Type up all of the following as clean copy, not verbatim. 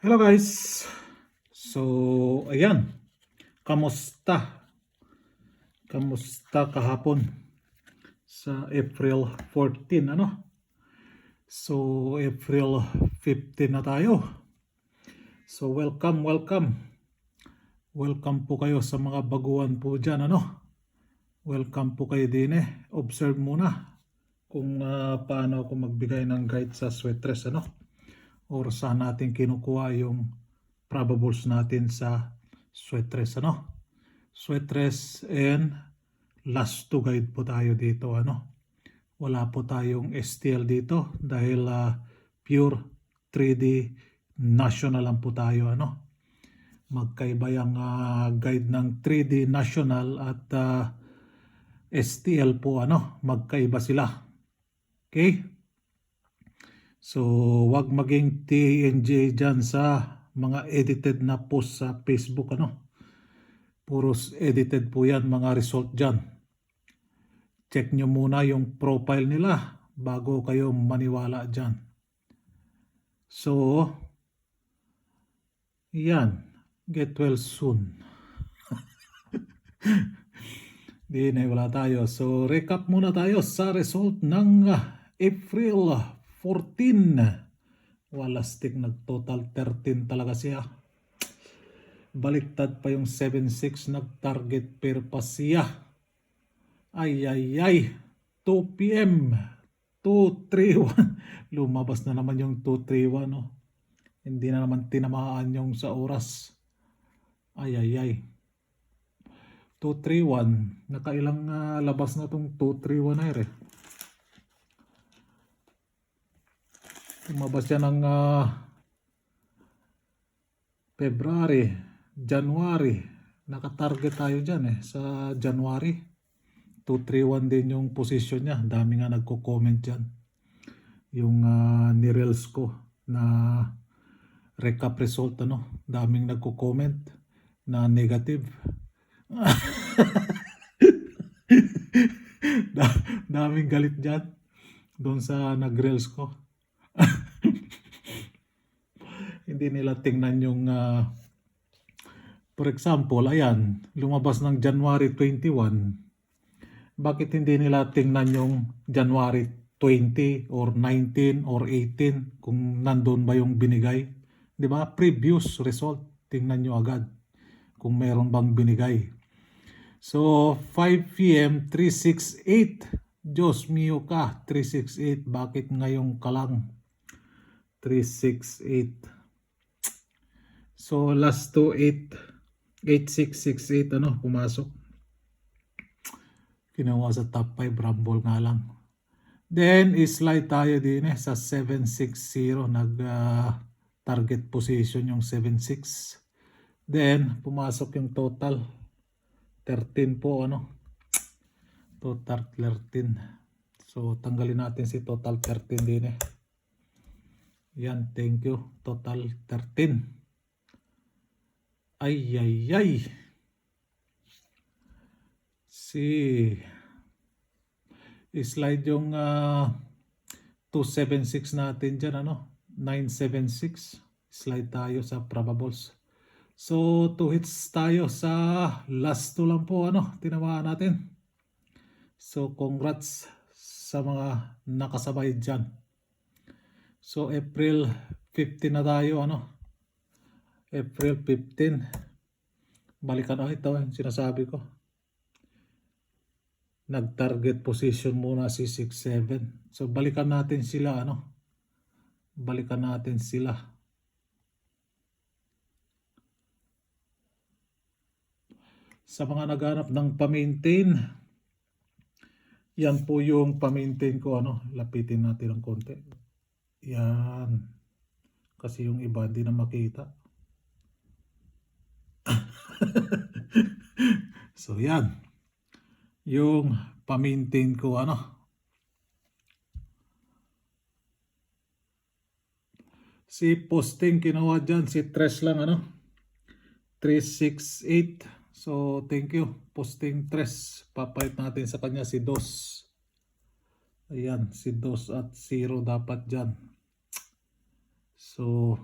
Hello guys. So, ayan. Kamusta? Kamusta kahapon sa April 14, ano? So, April 15 na tayo. So, welcome. Welcome po kayo sa mga baguhan po dyan, ano? Welcome po kayo din eh. Observe muna kung paano ako magbigay ng guide sa sweatress, ano? Or saan natin kinukuha yung probables natin sa sweatress, ano? Sweatress and last to guide po tayo dito, ano? Wala po tayong STL dito dahil pure 3D national lang po tayo, ano? Magkaiba yung guide ng 3D national at STL po, ano? Magkaiba sila. Okay? So, wag maging TNJ dyan sa mga edited na post sa Facebook, ano? Puros edited po yan, mga result dyan. Check nyo muna yung profile nila bago kayo maniwala dyan. So, yan. Get well soon. Di na wala tayo. So, recap muna tayo sa result ng April 14. Walastik, nag-total 13 talaga siya. Baliktad pa yung 7-6, nag-target pair pa siya. Ay. 2 p.m. 231. Lumabas na naman yung 231, no? Hindi na naman tinamaan yung sa oras. Ay. 231. Nakailang labas na tong 231 na eh. Lumabas yan ng February, January. Nakatarget tayo dyan eh sa January. 231 din yung position niya. Dami nga nagko-comment dyan. Yung nirels ko na recap result, ano. Daming nagko-comment na negative. Daming galit dyan doon sa nag-reels ko. Hindi nila tingnan yung for example, ayan, lumabas ng January 21. Bakit hindi nila tingnan yung January 20 or 19 or 18 kung nandun ba yung binigay? Di ba? Previous result, tingnan nyo agad kung meron bang binigay. So, 5 p.m. 368. Diyos mio ka, 368. Bakit ngayong kalang 368? So, last to 8668, ano, pumasok. Ginawa sa top 5, rumble nga lang. Then, slide tayo din sa 760. Nag-target position yung 76. Then, pumasok yung total. 13 po, ano. Total 13. So, tanggalin natin si total 13 din eh. Yan, thank you. Total 13. Ay. Slide yung 276 natin dyan, ano? 976. Slide tayo sa probables. So, 2 hits tayo sa last 2 lang po, ano? Tinamaan natin. So, congrats sa mga nakasabay dyan. So, April 15 na tayo, ano? April 15. Balikan ito yung sinasabi ko. Nag-target position muna si 6-7. So, balikan natin sila, ano? Balikan natin sila. Sa mga naghanap ng pa-maintain, yan po yung pa-maintain ko, ano? Lapitin natin ng konti. Yan. Kasi yung iba hindi na makita. So, yan. Yung pa-maintain ko, ano. Si posting kinuha dyan, si Tres lang, ano. 368. So, thank you. Posting Tres. Papalit natin sa kanya si Dos. Ayan, si Dos at 0 dapat dyan. So,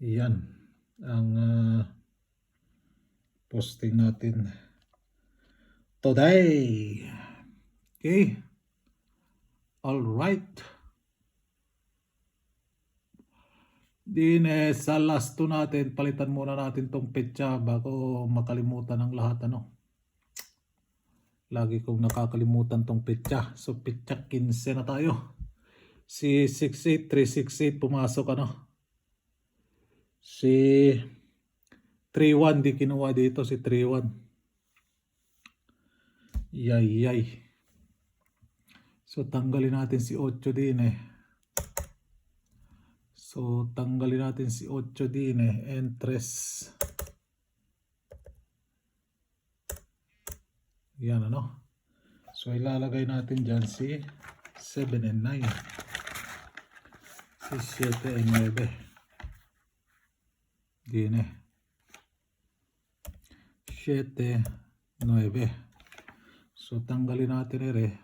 Yan ang posting natin today. Okay. All right. Din sa last 2 natin, palitan muna natin tong petsa bago makalimutan ng lahat ano. Lagi kong nakakalimutan tong petsa. So petsa 15 na tayo. Si 68368 pumasok ano. Si 31 di kinuha dito, si 31. Yay. So tanggalin natin si 8 din eh. So tanggalin natin si 8 din eh. Entres. Yan ano. So ilalagay natin dyan si 7 and 9. Si 7 and 9. Din eh. 7, 9. So tanggalin natin ere.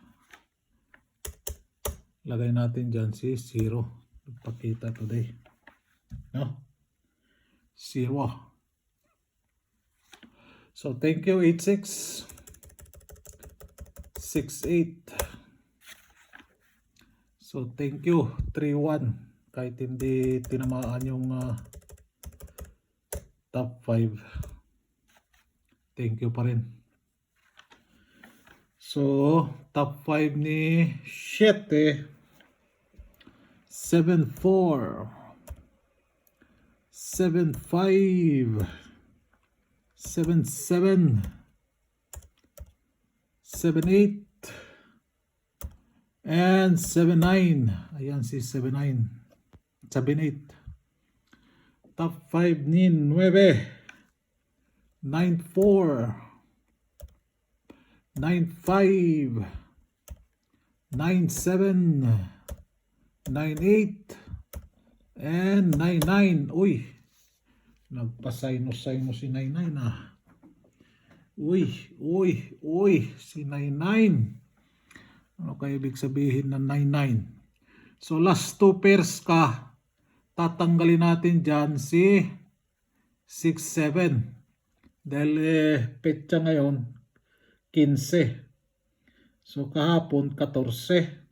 Lagay natin dyan si 0. Ipakita today. No? 0. So thank you 86. 68. So thank you 31. Kahit hindi tinamaan yung top 5. Thank you pa rin. So top 5 ni 7. 74. 75. 77. 78 and 79. Ayan si 79. 78. Top 5 ni 9. 94. 95. 97. 98 and 99. Uy, nagpasaynos-saynos si 99 ah. Uy, si 99. Ano kaya ibig sabihin ng 99? So last 2 pairs ka, tatanggalin natin dyan si 6, 7. Dahil petsa ngayon, 15. So kahapon, 14.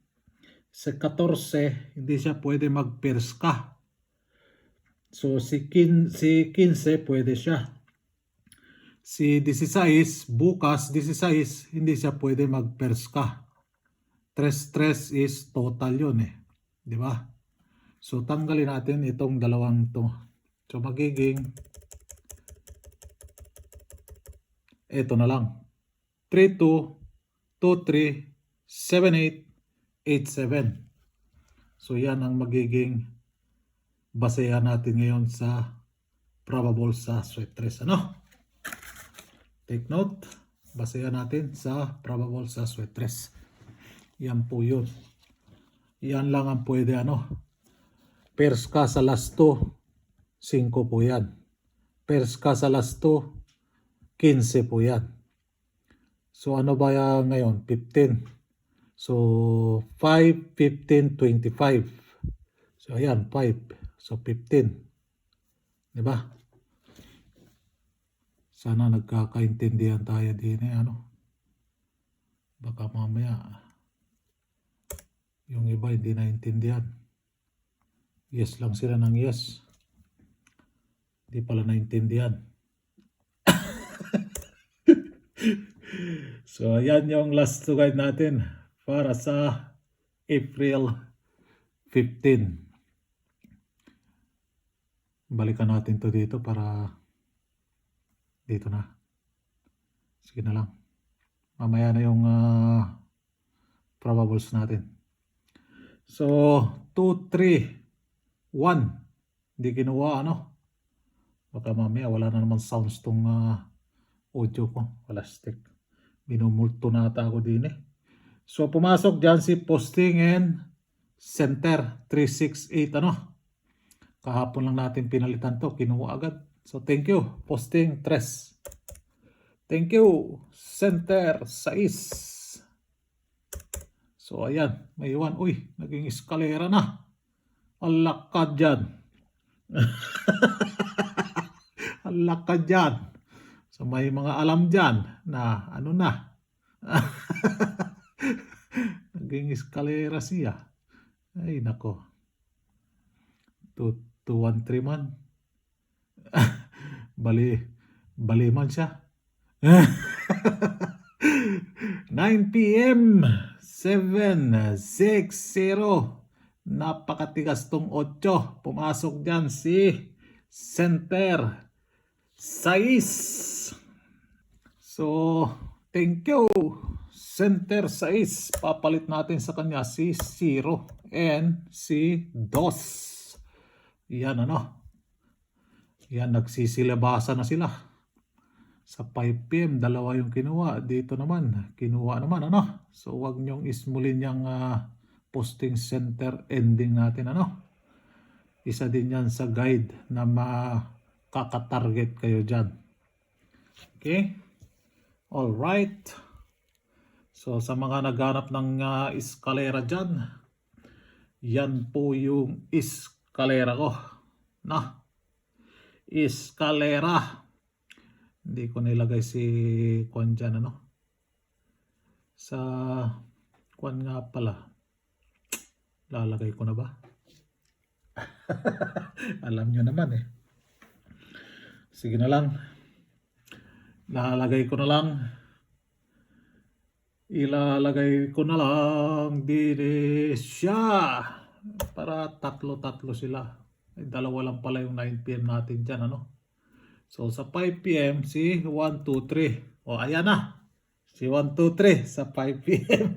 Sa 14, hindi siya pwede mag-pairs ka. So si 15 pwede siya. Si 16, bukas 16, hindi siya pwede mag-pairs ka. 3 is total yun eh. Di ba? So tanggalin natin itong dalawang to. So magiging ito na lang. 3-2, 2-3, 7-8, 8-7. So yan ang magiging basehan natin ngayon sa probable sa sweat dress. Ano? Take note. Basehan natin sa probable sa sweat dress. Yan po yun. Yan lang ang pwede ano. Pairs ka sa last 2, 5 po yan. Pairs ka sa last 2, 15 po yan. So ano ba yan ngayon? 15. So 5, 15, 25. So ayan, 5. So 15. Diba? Sana nagkakaintindihan tayo din eh, ano. Baka mamaya yung iba hindi naintindihan. Yes lang sila ng yes. Hindi pala naintindihan. So ayan yung last to guide natin para sa April 15. Balikan natin to dito para dito na. Sige na lang. Mamaya na yung probables natin. So 2, 3, 1. Hindi kinuha ano. Baka mamaya wala na naman sounds tong audio ko. Wala stick. Minumulto na ata ako din eh. So pumasok dyan si posting and center 368 ano. Kahapon lang natin pinalitan to. Kinuha agad. So thank you posting 3. Thank you center 6. So ayan. May iwan. Uy. Naging eskalera na. Alakad dyan. Hala ka dyan. So may mga alam dyan na ano na. Naging eskalera siya. Ay nako. 213 man. Bali, bali man siya. 9 p.m. 7:60. Napakatigas tong 8. Pumasok dyan si Center 6. So, thank you. Center 6. Papalit natin sa kanya si 0 and si 2. Yan ano. Yan, nagsisilabasan na sila. Sa 5 p.m. dalawa yung kinuha. Dito naman, kinuha naman ano. So, wag nyong ismulin yung posting center ending natin ano. Isa din yan sa guide na makakatarget kayo dyan. Okay? Alright. So, sa mga naghanap ng eskalera dyan, yan po yung eskalera ko. Na? Eskalera. Hindi ko nilagay si Kwan dyan, ano? Sa Kwan nga pala. Lalagay ko na ba? Alam nyo naman eh. Sige na lang. Lalagay ko na lang. Ilalagay ko na lang din siya. Para tatlo sila. Ay, dalawa lang pala yung 9 p.m. natin dyan, ano? So, sa 5 p.m. si 1, 2, 3. O, ayan na. Si 1, 2, 3 sa 5 p.m.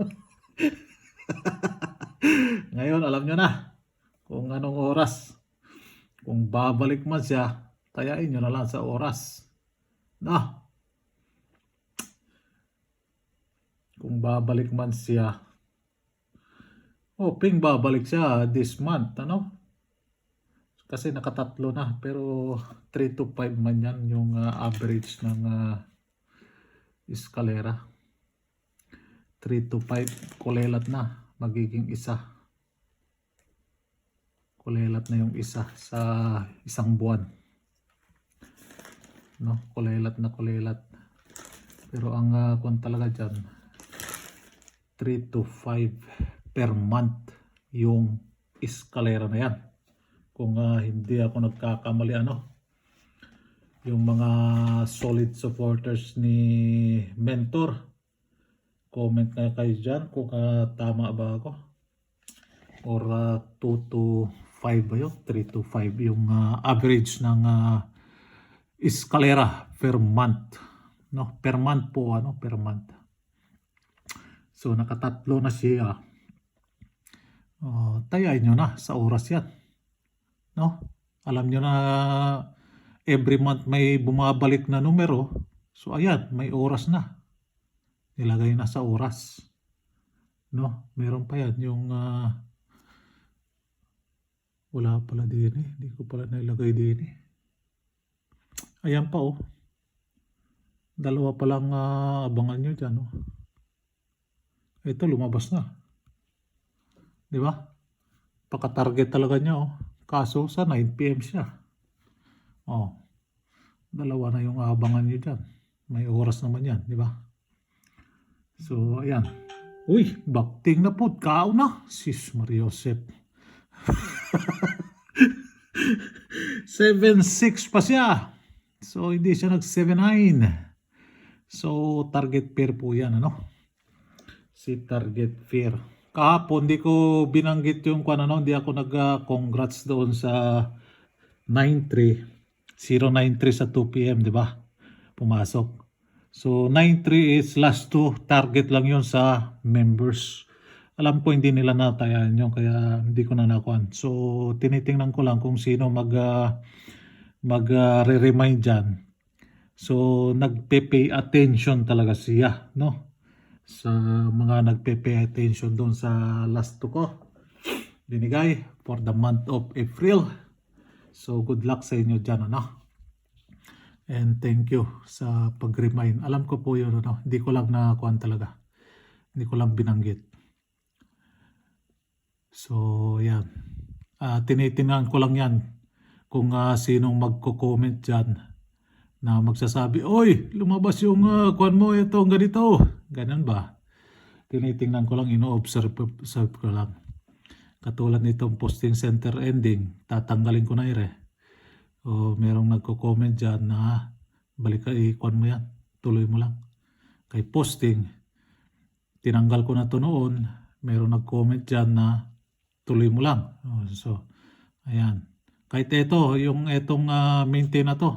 Ngayon, alam nyo na kung anong oras. Kung babalik man siya, tayain nyo na lang sa oras. Na? Kung babalik man siya, hoping babalik siya this month, ano? Kasi nakatatlo na, pero 3 to 5 man yan yung average ng eskalera. 3 to 5, kulelat na, magiging isa. Kulelat na yung isa sa isang buwan. No, kulelat na kulelat. Pero ang kung talaga dyan, 3 to 5 per month yung eskalera na yan. Kung hindi ako nagkakamali, ano, yung mga solid supporters ni Mentor, comment na kayo dyan kung tama ba ako, or 2 to 5 ba yun, 3 to 5 yung average ng eskalera per month, no? Per month po, ano, per month. So nakatatlo na siya. Tayain nyo na sa oras yan. No? Alam nyo na every month may bumabalik na numero. So ayan, may oras na. Nilagay na sa oras. No? Meron pa yan yung wala pala din eh. Hindi ko pala nilagay din eh. Ayan pa oh. Dalawa pa lang abangan nyo dyan oh. Ito lumabas na. Di ba? Paka-target talaga niya oh. Kaso sa 9 p.m. siya. Oh. Dalawa na yung abangan niyo dyan. May oras naman yan, di ba? So, ayan. Uy, bakting na po. Kao na. Sis Mariosep. 7-6 pa siya. So, hindi siya nag-7-9. So, target pair po yan, ano? Si target pair. Kahapon, di ko binanggit yung kung ano, hindi ako nag-congrats doon sa 93, 093 sa 2 p.m., di ba? Pumasok. So, 93 is last 2, target lang yun sa members. Alam ko hindi nila natayan yun, kaya hindi ko na nakuhan. So, tinitingnan ko lang kung sino mag-re-remind dyan. So, nagpe-pay attention talaga siya, no? Sa mga nagpe-pay attention doon sa last 2 ko binigay for the month of April. So good luck sa inyo dyan, ano? And thank you sa pag-remind. Alam ko po yun, ano? Hindi ko lang nakuhan talaga, hindi ko lang binanggit. So yan, tinitingnan ko lang yan kung sinong magko-comment dyan na magsasabi, oy, lumabas yung kwan mo, ito, ganito. Ganun ba? Tinitingnan ko lang, ino-observe ko lang. Katulad nitong posting center ending, tatanggalin ko na o merong nagko-comment dyan na balik ka, kwan mo yan, tuloy mo lang. Kay posting, tinanggal ko na to noon, merong nag-comment dyan na tuloy mo lang. So, ayan. Kahit ito, yung etong maintain na to,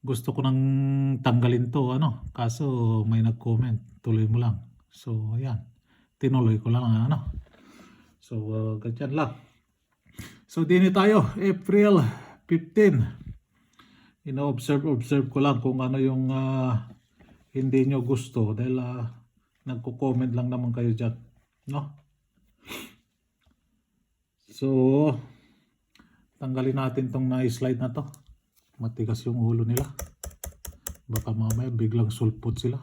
gusto ko nang tanggalin to, kaso may nag-comment, tuloy mo lang. So, ayan. Tinuloy ko lang, So, ganyan lang. So, din tayo, April 15. Ino-observe ko lang kung ano yung hindi nyo gusto dahil nagko-comment lang naman kayo dyan, no? So, tanggalin natin tong na-slide na to. Matigas yung ulo nila. Baka mamaya biglang sulpot sila.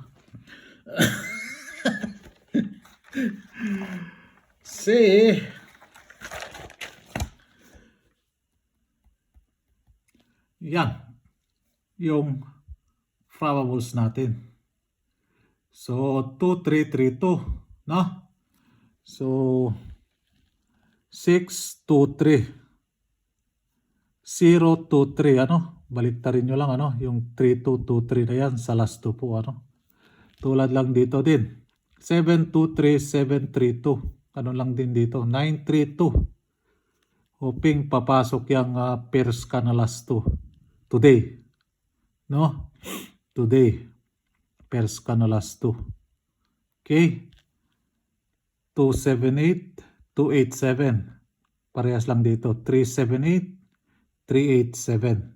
Yan. Yung probables natin. So, 2, 3, 3, 2. No? So, 6, 2, 3. 0, 2, 3. Baliktarin nyo lang, yung 3, 2, 2, 3 na yan. Sa last 2 po, Tulad lang dito din. 7, 2, 3, 7, 3, 2. Lang din dito. 9, 3, 2. Hoping papasok yung pairs ka na last 2. Today. No? Today. Pairs ka na last 2. Okay? 278, 287. Parehas lang dito. 378, 387.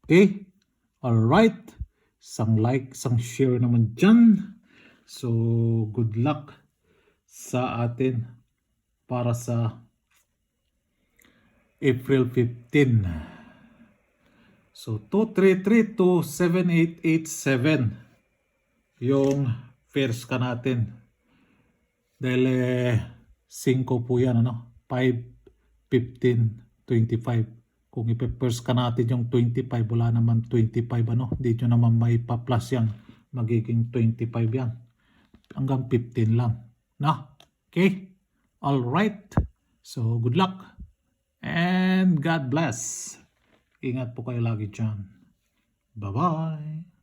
Okay? Alright. Sang like, sang share naman dyan. So, good luck sa atin para sa April 15. So, 23327887 yung pairs ka natin. Dahil 5 po yan, 5, 15, 25. Kung ipe-pairs ka natin yung 25, wala naman 25, Dito naman may pa-plus yan. Magiging 25 yan. Hanggang 15 lang. Okay? Alright. So, good luck. And God bless. Ingat po kayo lagi dyan. Bye-bye.